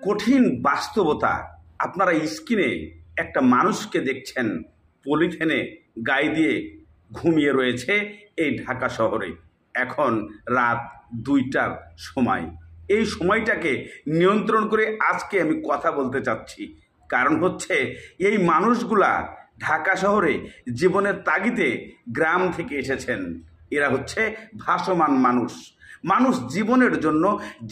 কঠিন বাস্তবতা। আপনারা স্ক্রিনে একটা মানুষকে দেখছেন পলিথিনে গায়ে দিয়ে ঘুমিয়ে রয়েছে এই ঢাকা শহরে। এখন রাত 2টার সময়। এই সময়টাকে নিয়ন্ত্রণ করে আজকে আমি কথা বলতে চাচ্ছি। কারণ হচ্ছে এই মানুষগুলা ঢাকা শহরে জীবনের তাগিদে গ্রাম থেকে এসেছেন। এরা হচ্ছে ভাসমান মানুষ। মানুষ জীবনের জন্য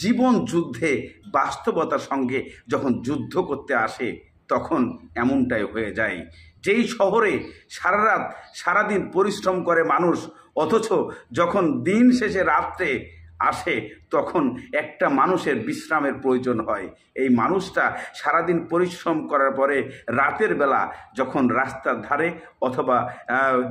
জীবন যুদ্ধে বাস্তবতার সঙ্গে যখন যুদ্ধ করতে আসে তখন এমনটাই হয়ে যায়। যেই শহরে সারা রাত সারাদিন পরিশ্রম করে মানুষ, অথচ যখন দিন শেষে রাত্রে আসে তখন একটা মানুষের বিশ্রামের প্রয়োজন হয়। এই মানুষটা সারাদিন পরিশ্রম করার পরে রাতের বেলা যখন রাস্তার ধারে অথবা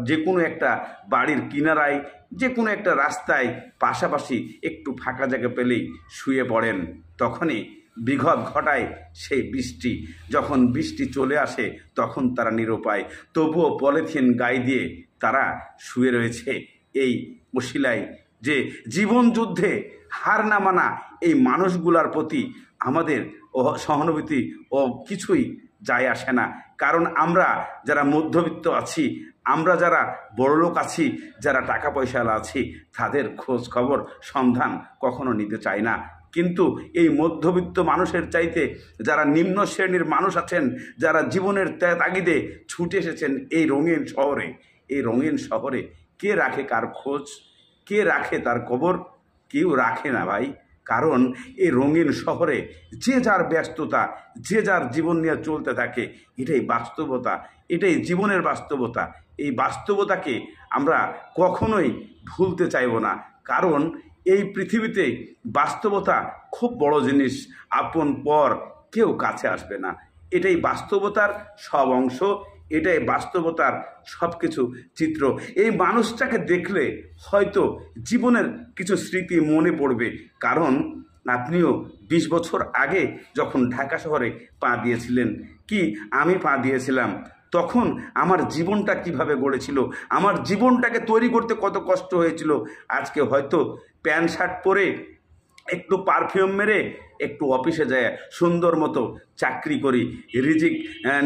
যে কোনো একটা বাড়ির কিনারায় যে কোনো একটা রাস্তায় পাশাপাশি একটু ফাঁকা জায়গা পেলেই শুয়ে পড়েন। তখনই বিঘত ঘটায় সেই বৃষ্টি। যখন বৃষ্টি চলে আসে তখন তারা নিরুপায়, তবুও পলিথিন গায়ে দিয়ে তারা শুয়ে রয়েছে এই ওসিলায় যে জীবন যুদ্ধে হার না মানা এই মানুষগুলার প্রতি আমাদের সহানুভূতি ও কিছুই যায় আসে না। কারণ আমরা যারা মধ্যবিত্ত আছি, আমরা যারা বড়লোক আছি, যারা টাকা পয়সাওয়ালা আছি, তাদের খোঁজ খবর সন্ধান কখনো নিতে চাই না। কিন্তু এই মধ্যবিত্ত মানুষের চাইতে যারা নিম্ন শ্রেণীর মানুষ আছেন, যারা জীবনের তাগিদে ছুটে এসেছেন এই রঙিন শহরে, এই রঙিন শহরে কে রাখে কার খোঁজ, কে রাখে তার খবর? কেউ রাখে না ভাই। কারণ এই রঙিন শহরে যে যার ব্যস্ততা, যে যার জীবন নিয়ে চলতে থাকে। এটাই বাস্তবতা, এটাই জীবনের বাস্তবতা। এই বাস্তবতাকে আমরা কখনোই ভুলতে চাইব না। কারণ এই পৃথিবীতে বাস্তবতা খুব বড় জিনিস। আপন পর কেউ কাছে আসবে না। এটাই বাস্তবতার সব অংশ, এটাই বাস্তবতার সব কিছু চিত্র। এই মানুষটাকে দেখলে হয়তো জীবনের কিছু স্মৃতি মনে পড়বে। কারণ আপনিও 20 বছর আগে যখন ঢাকা শহরে পা দিয়েছিলেন, কি আমি পা দিয়েছিলাম, তখন আমার জীবনটা কিভাবে গড়েছিল, আমার জীবনটাকে তৈরি করতে কত কষ্ট হয়েছিল। আজকে হয়তো প্যান্ট শার্ট পরে একটু পারফিউম মেরে একটু অফিসে যায় সুন্দর মতো চাকরি করি, রিজিক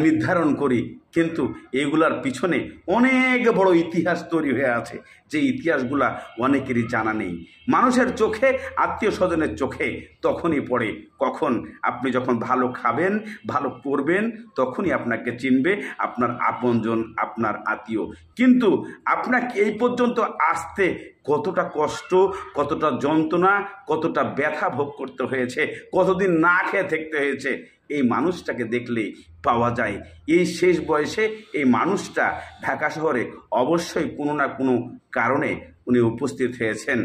নির্ধারণ করি। কিন্তু এইগুলার পিছনে অনেক বড় ইতিহাস তৈরি হয়ে আছে, যে ইতিহাসগুলা অনেকেরই জানা নেই। মানুষের চোখে, আত্মীয় স্বজনের চোখে তখনই পড়ে কখন আপনি যখন ভালো খাবেন, ভালো করবেন, তখনই আপনাকে চিনবে আপনার আপনজন, আপনার আত্মীয়। কিন্তু আপনাকে এই পর্যন্ত আসতে কতটা কষ্ট, কতটা যন্ত্রণা, কতটা ব্যথা ভোগ করতে হয়েছে, কতদিন না খেয়ে থাকতে হয়েছে, এই মানুষটাকে দেখলে পাওয়া যায়। এই শেষ বয়সে এই মানুষটা ঢাকা শহরে অবশ্যই কোনো না কোনো কারণে উনি উপস্থিত হয়েছেন।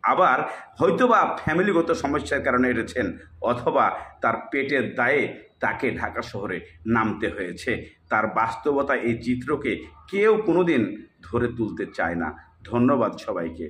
আবার হয়তোবা ফ্যামিলিগত সমস্যার কারণে এসেছেন, অথবা তার পেটের দায়ে তাকে ঢাকা শহরে নামতে হয়েছে। তার বাস্তবতা এই চিত্রকে কেউ কোনোদিন ধরে তুলতে চায় না। ধন্যবাদ সবাইকে।